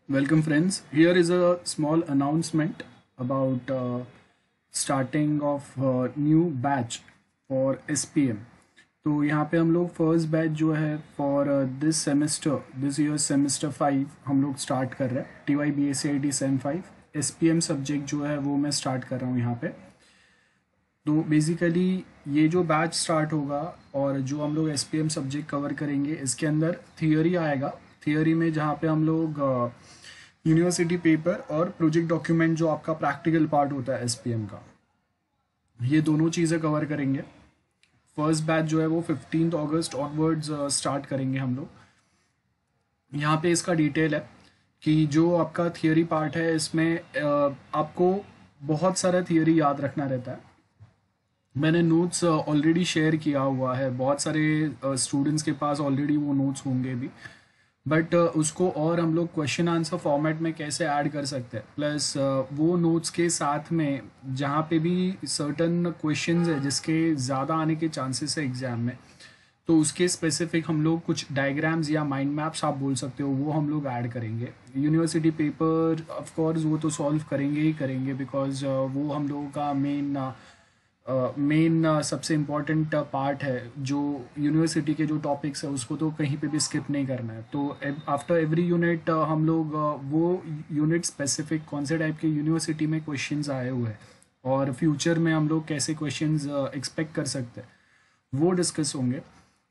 Welcome friends. Here is a small announcement about starting of new batch for SPM. तो यहाँ पे हम लोग फर्स्ट बैच जो है फॉर दिस ईयर सेमेस्टर 5 हम लोग स्टार्ट कर रहे हैं TYBACIT सेम 5 SPM सब्जेक्ट जो है वो मैं स्टार्ट कर रहा हूँ यहाँ पे। तो बेसिकली ये जो बैच स्टार्ट होगा और जो हम लोग SPM सब्जेक्ट कवर करेंगे इसके अंदर थियोरी आएगा। थियोरी में जहाँ पे हम लोग यूनिवर्सिटी पेपर और प्रोजेक्ट डॉक्यूमेंट जो आपका प्रैक्टिकल पार्ट होता है SPM का, ये दोनों चीज़ें कवर करेंगे। फर्स्ट बैच जो है वो 15 अगस्त ऑनवर्ड्स स्टार्ट करेंगे हम लोग। यहाँ पे इसका डिटेल है कि जो आपका थियोरी पार्ट है इसमें आपको बहुत सारा थियोरी याद रखना रहता है। मैंने नोट्स ऑलरेडी शेयर किया हुआ है, बहुत सारे स्टूडेंट्स के पास ऑलरेडी वो नोट्स होंगे भी, बट उसको और हम लोग क्वेश्चन आंसर फॉर्मेट में कैसे ऐड कर सकते हैं। प्लस वो नोट्स के साथ में जहाँ पे भी सर्टन क्वेश्चंस है जिसके ज़्यादा आने के चांसेस है एग्ज़ाम में, तो उसके स्पेसिफिक हम लोग कुछ डायग्राम्स या माइंड मैप्स आप बोल सकते हो वो हम लोग ऐड करेंगे। यूनिवर्सिटी पेपर ऑफ कोर्स वो तो सॉल्व करेंगे ही करेंगे, बिकॉज वो हम लोगों का मेन सबसे इम्पॉर्टेंट पार्ट है। जो यूनिवर्सिटी के जो टॉपिक्स है उसको तो कहीं पे भी स्किप नहीं करना है। तो आफ्टर एवरी यूनिट हम लोग वो यूनिट स्पेसिफिक कौन से टाइप के यूनिवर्सिटी में क्वेश्चंस आए हुए हैं और फ्यूचर में हम लोग कैसे क्वेश्चंस एक्सपेक्ट कर सकते हैं वो डिस्कस होंगे।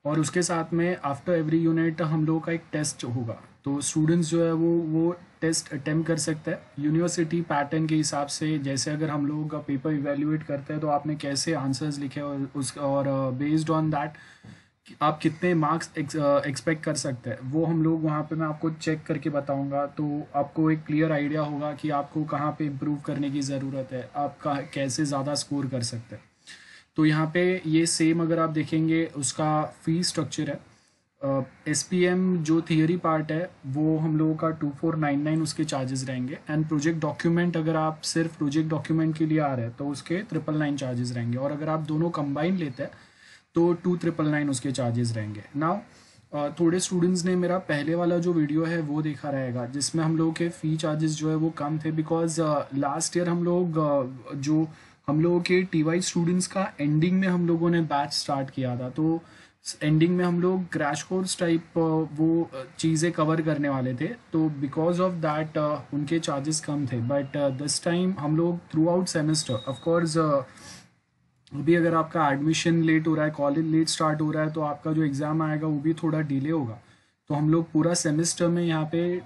और उसके साथ में आफ्टर एवरी यूनिट हम लोगों का एक टेस्ट होगा, तो स्टूडेंट्स जो है वो टेस्ट अटेम्प्ट कर सकते हैं यूनिवर्सिटी पैटर्न के हिसाब से। जैसे अगर हम लोगों का पेपर इवेल्युएट करते हैं तो आपने कैसे आंसर्स लिखे और बेस्ड ऑन दैट आप कितने मार्क्स एक्सपेक्ट कर सकते हैं वो हम लोग वहाँ पे मैं आपको चेक करके बताऊंगा। तो आपको एक क्लियर आइडिया होगा कि आपको कहाँ पे इम्प्रूव करने की ज़रूरत है, आप कैसे ज़्यादा स्कोर कर सकते हैं। तो यहाँ पे ये सेम अगर आप देखेंगे उसका फी स्ट्रक्चर है। SPM जो थियरी पार्ट है वो हम लोगों का 2499 उसके चार्जेस रहेंगे। एंड प्रोजेक्ट डॉक्यूमेंट अगर आप सिर्फ प्रोजेक्ट डॉक्यूमेंट के लिए आ रहे हैं तो उसके 999 चार्जेस रहेंगे, और अगर आप दोनों कंबाइन लेते हैं तो 2999 उसके चार्जेस रहेंगे। नाउ थोड़े स्टूडेंट्स ने मेरा पहले वाला जो वीडियो है वो देखा रहेगा जिसमें हम लोगों के फ़ी चार्जेस जो है वो कम थे, बिकॉज लास्ट ईयर हम लोग जो हम लोगों के TY स्टूडेंट्स का एंडिंग में हम लोगों ने बैच स्टार्ट किया था। तो एंडिंग में हम लोग क्रैश कोर्स टाइप वो चीज़ें कवर करने वाले थे, तो बिकॉज ऑफ दैट उनके चार्जेस कम थे। बट दिस टाइम हम लोग थ्रू आउट सेमेस्टर ऑफकोर्स अभी अगर आपका एडमिशन लेट हो रहा है, कॉलेज लेट स्टार्ट हो रहा है, तो आपका जो एग्ज़ाम आएगा वो भी थोड़ा डिले होगा। तो हम लोग पूरा सेमेस्टर में यहाँ पे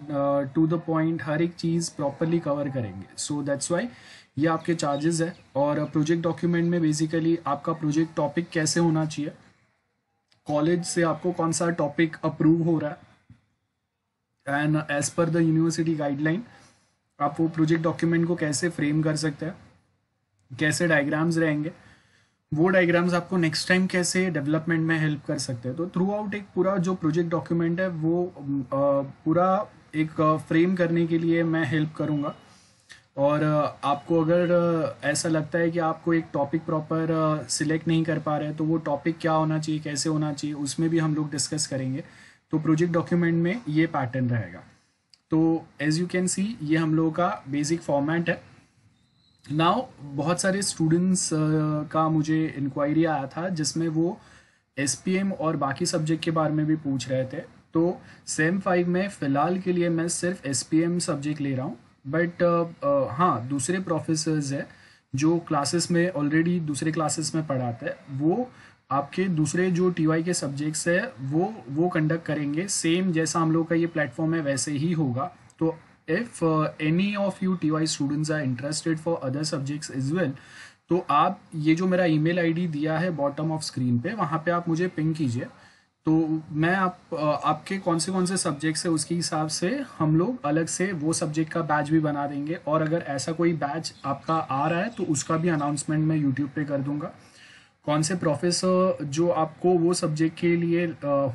टू द पॉइंट हर एक चीज़ प्रॉपरली कवर करेंगे। सो दैट्स वाई ये आपके चार्जेस है। और प्रोजेक्ट डॉक्यूमेंट में बेसिकली आपका प्रोजेक्ट टॉपिक कैसे होना चाहिए, कॉलेज से आपको कौन सा टॉपिक अप्रूव हो रहा है, and as per the university guideline आप वो प्रोजेक्ट डॉक्यूमेंट को कैसे फ्रेम कर सकते हैं, कैसे डायग्राम्स रहेंगे, वो डायग्राम्स आपको नेक्स्ट टाइम कैसे डेवलपमेंट में हेल्प कर सकते हैं। तो थ्रू आउट एक पूरा जो प्रोजेक्ट डॉक्यूमेंट है वो पूरा एक फ्रेम करने के लिए मैं हेल्प करूँगा। और आपको अगर ऐसा लगता है कि आपको एक टॉपिक प्रॉपर सिलेक्ट नहीं कर पा रहे हैं तो वो टॉपिक क्या होना चाहिए, कैसे होना चाहिए, उसमें भी हम लोग डिस्कस करेंगे। तो प्रोजेक्ट डॉक्यूमेंट में ये पैटर्न रहेगा। तो एज यू कैन सी ये हम लोगों का बेसिक फॉर्मेट है। नाउ बहुत सारे स्टूडेंट्स का मुझे इंक्वायरी आया था जिसमें वो SPM और बाकी सब्जेक्ट के बारे में भी पूछ रहे थे। तो सेम 5 में फ़िलहाल के लिए मैं सिर्फ SPM सब्जेक्ट ले रहा हूँ, बट हाँ दूसरे प्रोफेसर्स हैं जो क्लासेस में ऑलरेडी दूसरे क्लासेस में पढ़ाते हैं, वो आपके दूसरे जो TY के सब्जेक्ट्स है वो कंडक्ट करेंगे। सेम जैसा हम लोग का ये प्लेटफॉर्म है वैसे ही होगा। तो if any of you TY students are interested for other subjects as well, तो आप ये जो मेरा ईमेल ID दिया है बॉटम ऑफ स्क्रीन पे, वहाँ पे आप मुझे पिंग कीजिए। तो मैं आपके कौन से सब्जेक्ट्स है उसके हिसाब से हम लोग अलग से वो सब्जेक्ट का बैच भी बना देंगे। और अगर ऐसा कोई बैच आपका आ रहा है तो उसका भी अनाउंसमेंट मैं यूट्यूब पे कर दूंगा। कौन से प्रोफेसर जो आपको वो सब्जेक्ट के लिए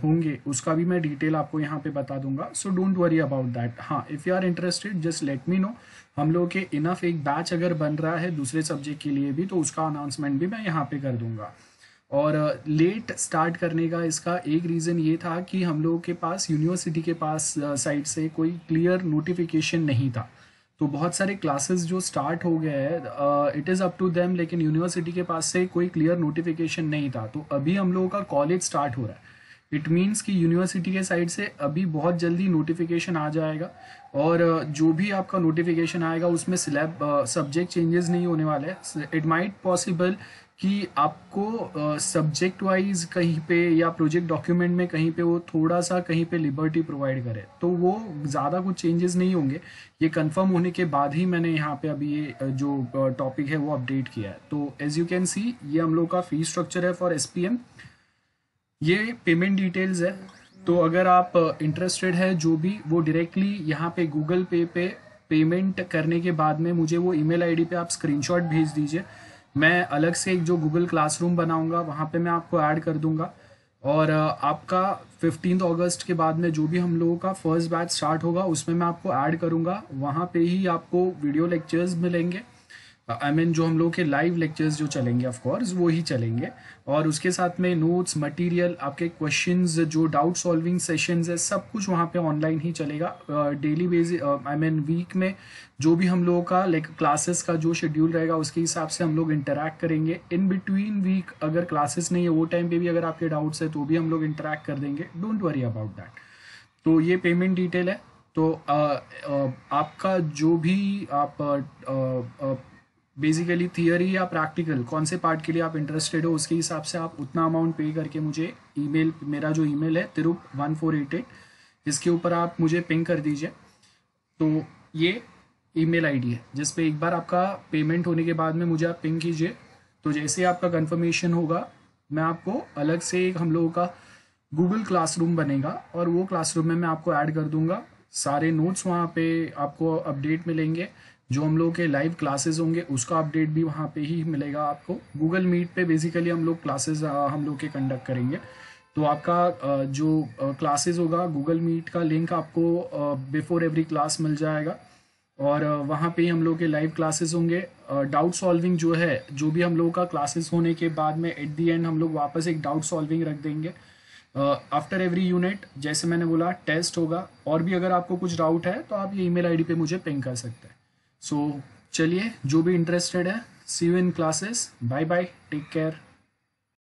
होंगे उसका भी मैं डिटेल आपको यहाँ पे बता दूंगा। So don't worry about that. हाँ, if you are interested just let me know. हम लोग के इनफ एक बैच अगर बन रहा है दूसरे सब्जेक्ट के लिए भी तो उसका अनाउंसमेंट भी मैं यहाँ पे कर दूंगा। और लेट स्टार्ट करने का इसका एक रीज़न ये था कि हम लोगों के पास यूनिवर्सिटी के पास साइड से कोई क्लियर नोटिफिकेशन नहीं था। तो बहुत सारे क्लासेस जो स्टार्ट हो गए हैं, it is up to them, लेकिन यूनिवर्सिटी के पास से कोई क्लियर नोटिफिकेशन नहीं था। तो अभी हम लोगों का कॉलेज स्टार्ट हो रहा है। इट मीन्स कि यूनिवर्सिटी के साइड से अभी बहुत जल्दी नोटिफिकेशन आ जाएगा, और जो भी आपका नोटिफिकेशन आएगा उसमें सब्जेक्ट चेंजेस नहीं होने वाले हैं। इट माइट पॉसिबल कि आपको सब्जेक्ट वाइज कहीं पे या प्रोजेक्ट डॉक्यूमेंट में कहीं पे वो थोड़ा सा कहीं पे लिबर्टी प्रोवाइड करे, तो वो ज़्यादा कुछ चेंजेस नहीं होंगे। ये कंफर्म होने के बाद ही मैंने यहाँ पे अभी ये जो टॉपिक है वो अपडेट किया है। तो एज यू कैन सी, ये हम लोग का फी स्ट्रक्चर है फॉर एसपीएम। ये पेमेंट डिटेल्स है। तो अगर आप इंटरेस्टेड है जो भी, वो डायरेक्टली यहाँ पे गूगल पे पेमेंट करने के बाद में मुझे वो ईमेल आईडी पे आप स्क्रीनशॉट भेज दीजिए। मैं अलग से एक जो गूगल क्लासरूम बनाऊंगा वहाँ पे मैं आपको ऐड कर दूंगा। और आपका 15 अगस्त के बाद में जो भी हम लोगों का फर्स्ट बैच स्टार्ट होगा उसमें मैं आपको ऐड करूंगा। वहाँ पे ही आपको वीडियो लेक्चर्स मिलेंगे। जो हम लोग के लाइव लेक्चर्स जो चलेंगे ऑफ कोर्स वो ही चलेंगे, और उसके साथ में नोट्स मटेरियल, आपके क्वेश्चंस, जो डाउट सॉल्विंग सेशंस है, सब कुछ वहाँ पे ऑनलाइन ही चलेगा। डेली बेसिस वीक में जो भी हम लोगों का लाइक क्लासेस का जो शेड्यूल रहेगा उसके हिसाब से हम लोग इंटरेक्ट करेंगे। इन बिटवीन वीक अगर क्लासेस नहीं है वो टाइम पे भी अगर आपके डाउट्स है तो भी हम लोग इंटरेक्ट कर देंगे। Don't worry about that. तो ये पेमेंट डिटेल है। तो आपका जो भी आप बेसिकली थियरी या प्रैक्टिकल कौन से पार्ट के लिए आप इंटरेस्टेड हो उसके हिसाब से आप उतना अमाउंट पे करके मुझे ईमेल, मेरा जो ईमेल है tirup1488, इसके ऊपर आप मुझे पिंग कर दीजिए। तो ये ईमेल आईडी है जिस पे एक बार आपका पेमेंट होने के बाद में मुझे आप पिंग कीजिए। तो जैसे आपका कंफर्मेशन होगा मैं आपको अलग से एक हम लोगों का गूगल क्लासरूम बनेगा और वो क्लासरूम में मैं आपको ऐड कर दूंगा। सारे नोट्स वहाँ पे आपको अपडेट मिलेंगे। जो हम लोग के लाइव क्लासेस होंगे उसका अपडेट भी वहाँ पे ही मिलेगा आपको। गूगल मीट पे बेसिकली हम लोग क्लासेस हम लोग के कंडक्ट करेंगे। तो आपका जो क्लासेस होगा गूगल मीट का लिंक आपको बिफोर एवरी क्लास मिल जाएगा, और वहाँ पे ही हम लोग के लाइव क्लासेस होंगे। डाउट सॉल्विंग जो है, जो भी हम लोग का क्लासेस होने के बाद में एट दी एंड हम लोग वापस एक डाउट सॉल्विंग रख देंगे। आफ्टर एवरी यूनिट जैसे मैंने बोला टेस्ट होगा, और भी अगर आपको कुछ डाउट है तो आप ये ईमेल आईडी पे मुझे पिंग कर सकते हैं। सो चलिए, जो भी इंटरेस्टेड है, see you in classes. Bye bye, take care.